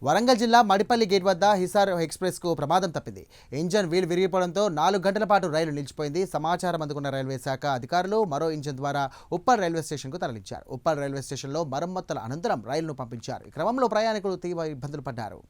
వరంగల్ జిల్లా మడిపల్లి గేట్ వద్ద హిసార్ ఎక్స్ప్రెస్కు ప్రమాదం తప్పింది. ఇంజన్ వీల్ విరిగిపోవడంతో 4 గంటల పాటు రైలు నిలిచిపోయింది. సమాచారం అందుకున్న రైల్వే శాఖ అధికారులు మరో ఇంజన్ ద్వారా ఉప్పల్ రైల్వే స్టేషన్కు తరలించారు. ఉప్పల్ రైల్వే స్టేషన్లో మరమ్మతుల అనంతరం రైలును పంపించారు. ఈ క్రమంలో ప్రయాణికులు తీవ్ర ఇబ్బందులు పడ్డారు.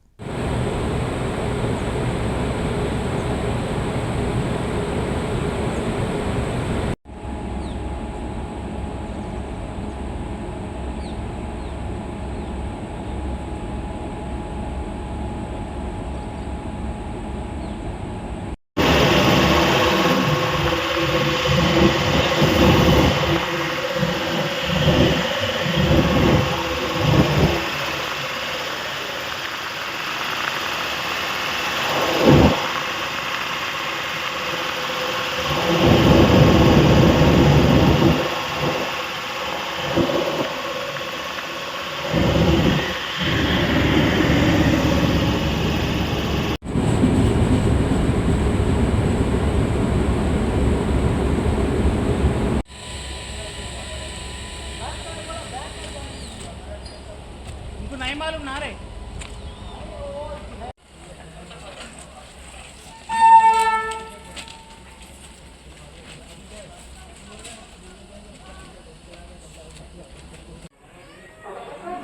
नहीं मालूम ना रे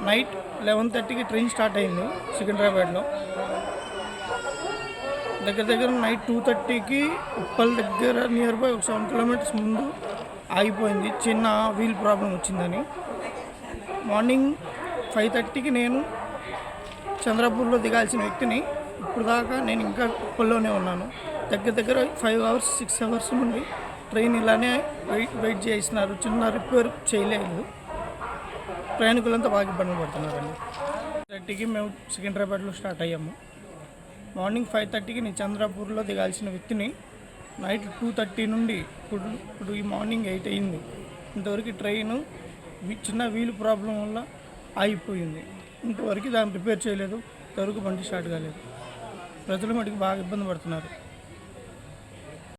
నైట్ 11:30కి ట్రైన్ స్టార్ట్ అయింది సికింద్రాబాద్లో. దగ్గర నైట్ 2:30కి ఉప్పల్ దగ్గర నియర్ బై 7 కిలోమీటర్స్ ముందు ఆగిపోయింది. చిన్న వీల్ ప్రాబ్లం వచ్చిందని. మార్నింగ్ 5:30కి నేను చంద్రపూర్లో దిగాల్సిన వ్యక్తిని ఇప్పుడు దాకా నేను ఇంకా ఉప్పల్లోనే ఉన్నాను. దగ్గర 5 అవర్స్ 6 అవర్స్ నుండి ట్రైన్ ఇలానే వెయిట్ చేస్తున్నారు. చిన్న రిపేర్ చేయలేదు. ప్రయాణికులంతా బాగా ఇబ్బంది పడుతున్నారండి. 5:30కి మేము సికింద్రాబాద్లో స్టార్ట్ అయ్యాము. మార్నింగ్ 5:30కి నేను చంద్రపూర్లో దిగాల్సిన వ్యక్తిని నైట్ 2:30 నుండి ఇప్పుడు ఈ మార్నింగ్ 8 అయింది. ఇంతవరకు ట్రైను చిన్న వీలు ప్రాబ్లం వల్ల ఆగిపోయింది. ఇంతవరకు దాన్ని రిపేర్ చేయలేదు. ఇంతవరకు బండి స్టార్ట్ కాలేదు. ప్రజలు మటుకు బాగా ఇబ్బంది పడుతున్నారు.